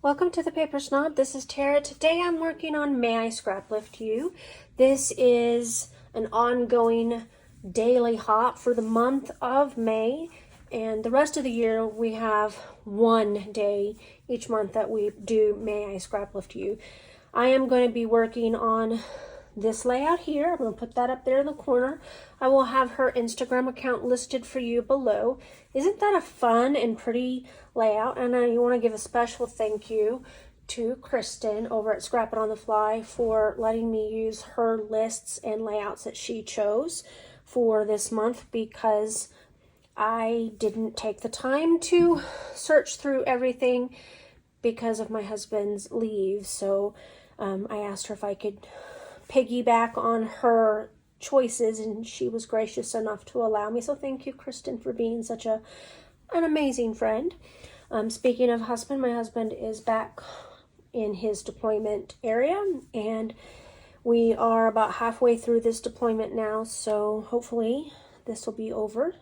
Welcome to the Paper Snob. This is Tara. Today I'm working on May I Scraplift You. This is an ongoing daily hop for the month of May, and the rest of the year we have one day each month that we do May I Scraplift You. I am going to be working on this layout here. I'm going to put that up there in the corner. I will have her Instagram account listed for you below. Isn't that a fun and pretty layout? And I want to give a special thank you to Kristen over at Scrap It on the Fly for letting me use her lists and layouts that she chose for this month, because I didn't take the time to search through everything because of my husband's leave. So I asked her if I could piggyback on her choices, and she was gracious enough to allow me. So thank you, Kristen, for being such an amazing friend. Speaking of husband, my husband is back in his deployment area, and we are about halfway through this deployment now, so hopefully this will be over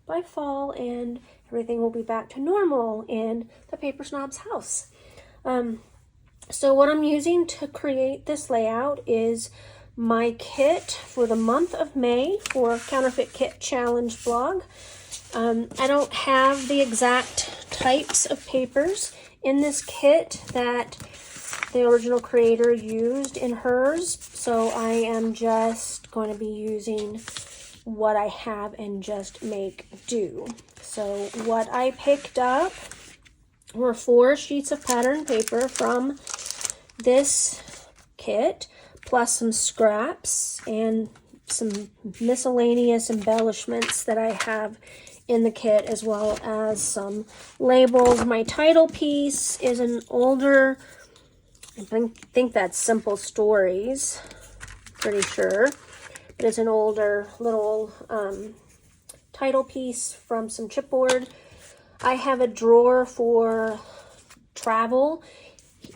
by fall and everything will be back to normal in the Paper Snob's house. So what I'm using to create this layout is my kit for the month of May for Counterfeit Kit Challenge blog. I don't have the exact types of papers in this kit that the original creator used in hers, so I am just going to be using what I have and just make do. So what I picked up were 4 sheets of pattern paper from this kit, plus some scraps and some miscellaneous embellishments that I have in the kit, as well as some labels. My title piece is an older, I think that's Simple Stories, pretty sure, but it's an older little title piece from some chipboard. I have a drawer for travel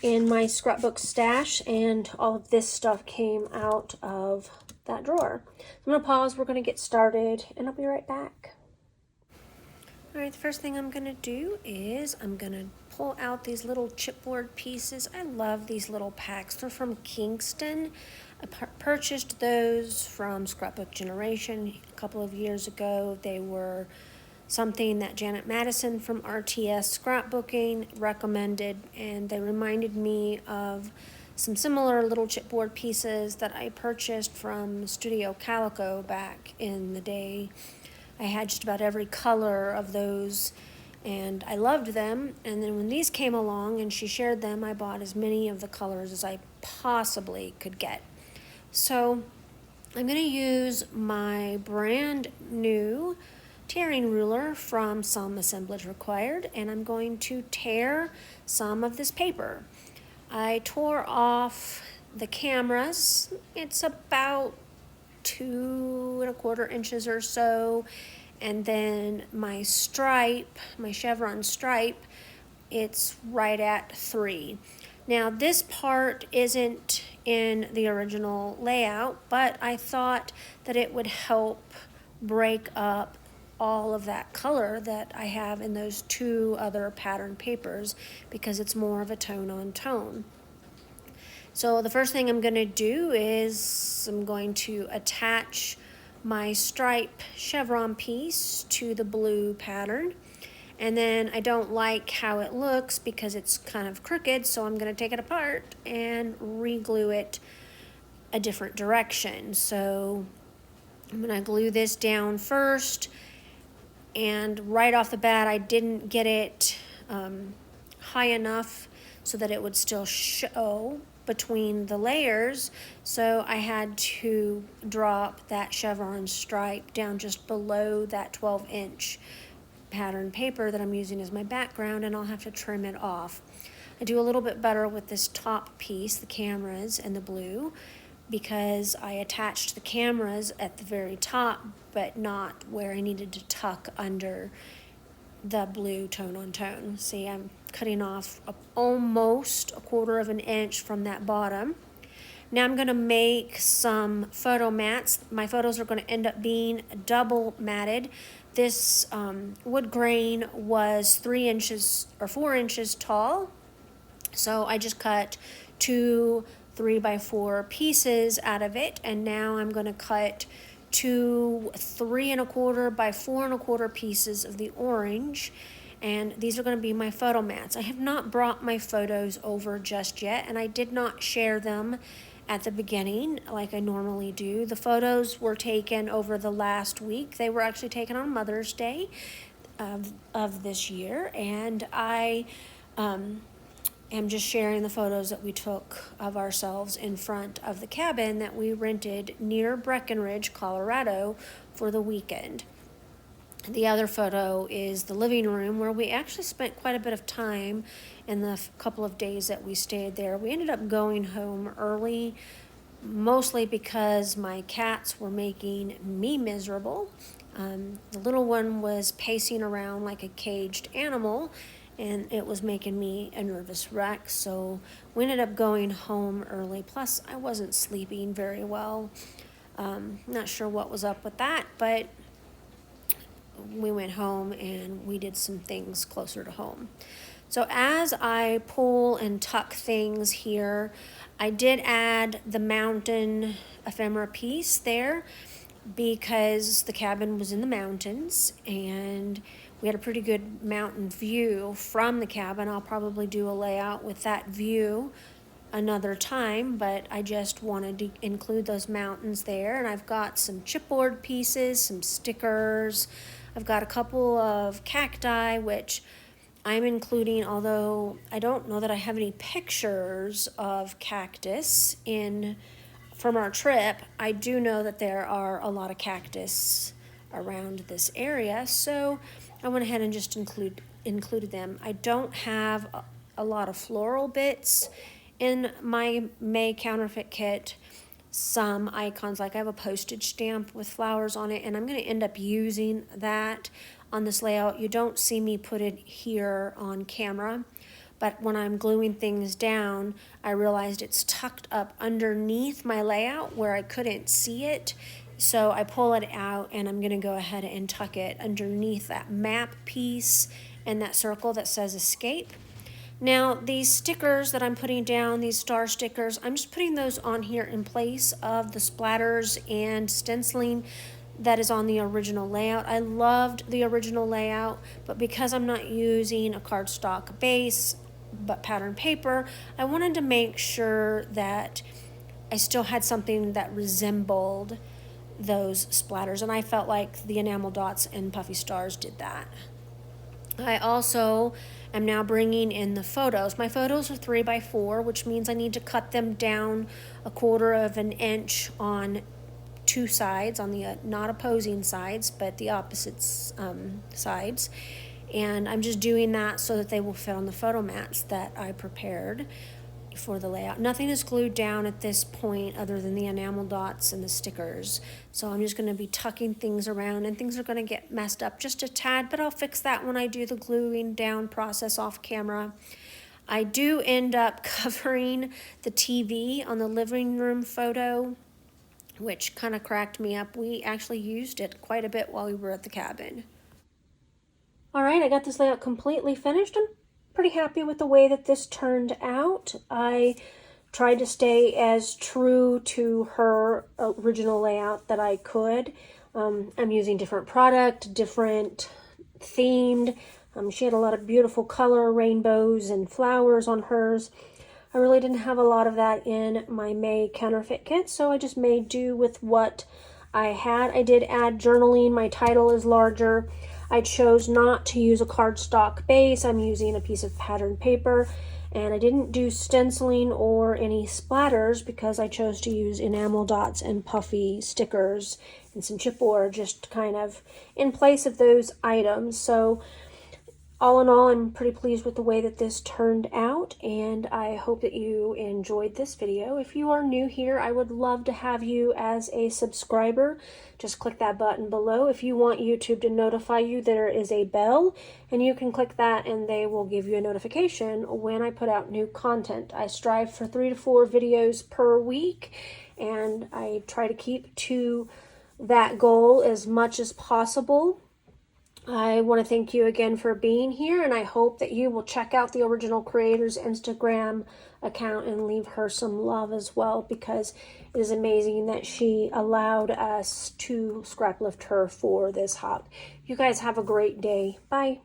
in my scrapbook stash, and all of this stuff came out of that drawer. I'm going to pause, we're going to get started, and I'll be right back. Alright, the first thing I'm going to do is I'm going to pull out these little chipboard pieces. I love these little packs. They're from Kingston. I purchased those from Scrapbook Generation a couple of years ago. They were something that Janet Madison from RTS Scrapbooking recommended, and they reminded me of some similar little chipboard pieces that I purchased from Studio Calico back in the day. I had just about every color of those, and I loved them. And then when these came along and she shared them, I bought as many of the colors as I possibly could get. So I'm going to use my brand new tearing ruler from Some Assemblage Required, and I'm going to tear some of this paper. I tore off the cameras. It's about 2¼ inches or so, and then my stripe, my chevron stripe, it's right at 3. Now this part isn't in the original layout, but I thought that it would help break up all of that color that I have in those 2 other pattern papers, because it's more of a tone on tone. So the first thing I'm going to do is I'm going to attach my stripe chevron piece to the blue pattern, and then I don't like how it looks because it's kind of crooked, so I'm going to take it apart and re-glue it a different direction. So I'm going to glue this down first, and right off the bat I didn't get it high enough so that it would still show between the layers, so I had to drop that chevron stripe down just below that 12-inch pattern paper that I'm using as my background, and I'll have to trim it off. I do a little bit better with this top piece, the cameras and the blue, because I attached the cameras at the very top, but not where I needed to tuck under the blue tone on tone. See, I'm cutting off almost 1/4 inch from that bottom. Now I'm going to make some photo mats. My photos are going to end up being double matted. This wood grain was 3 inches or 4 inches tall, So I just cut 2 3x4 pieces out of it, and now I'm going to cut 2 3 1/4 by 4 1/4 pieces of the orange, and these are going to be my photo mats. I have not brought my photos over just yet, and I did not share them at the beginning like I normally do. The photos were taken over the last week. They were actually taken on Mother's Day of this year, and I am just sharing the photos that we took of ourselves in front of the cabin that we rented near Breckenridge, Colorado for the weekend. The other photo is the living room, where we actually spent quite a bit of time in the couple of days that we stayed there. We ended up going home early, mostly because my cats were making me miserable. The little one was pacing around like a caged animal, and it was making me a nervous wreck, so we ended up going home early. Plus, I wasn't sleeping very well. Not sure what was up with that, but we went home and we did some things closer to home. So as I pull and tuck things here, I did add the mountain ephemera piece there because the cabin was in the mountains and we had a pretty good mountain view from the cabin. I'll probably do a layout with that view another time, but I just wanted to include those mountains there. And I've got some chipboard pieces, some stickers. I've got a couple of cacti, which I'm including, although I don't know that I have any pictures of cactus from our trip. I do know that there are a lot of cactus around this area, so I went ahead and just included them. I don't have a lot of floral bits in my May counterfeit kit. Some icons, like I have a postage stamp with flowers on it, and I'm going to end up using that on this layout. You don't see me put it here on camera, but when I'm gluing things down, I realized it's tucked up underneath my layout where I couldn't see it. So I pull it out and I'm going to go ahead and tuck it underneath that map piece and that circle that says escape. Now these stickers that I'm putting down, these star stickers, I'm just putting those on here in place of the splatters and stenciling that is on the original layout. I loved the original layout, but because I'm not using a cardstock base but pattern paper, I wanted to make sure that I still had something that resembled those splatters, and I felt like the enamel dots and puffy stars did that. I also am now bringing in the photos. My photos are 3x4, which means I need to cut them down 1/4 inch on 2 sides, on the not opposing sides, but the opposite sides. And I'm just doing that so that they will fit on the photo mats that I prepared for the layout. Nothing is glued down at this point other than the enamel dots and the stickers. So I'm just going to be tucking things around, and things are going to get messed up just a tad, but I'll fix that when I do the gluing down process off camera. I do end up covering the TV on the living room photo, which kind of cracked me up. We actually used it quite a bit while we were at the cabin. All right, I got this layout completely finished. I'm pretty happy with the way that this turned out. I tried to stay as true to her original layout that I could. I'm using different product, different themed. She had a lot of beautiful color, rainbows and flowers on hers. I really didn't have a lot of that in my May counterfeit kit, so I just made do with what I had. I did add journaling. My title is larger. I chose not to use a cardstock base. I'm using a piece of pattern paper, and I didn't do stenciling or any splatters because I chose to use enamel dots and puffy stickers and some chipboard just kind of in place of those items. So all in all, I'm pretty pleased with the way that this turned out, and I hope that you enjoyed this video. If you are new here, I would love to have you as a subscriber. Just click that button below. If you want YouTube to notify you, there is a bell, and you can click that and they will give you a notification when I put out new content. I strive for 3 to 4 videos per week, and I try to keep to that goal as much as possible. I want to thank you again for being here, and I hope that you will check out the original creator's Instagram account and leave her some love as well, because it is amazing that she allowed us to scrap lift her for this hop. You guys have a great day. Bye.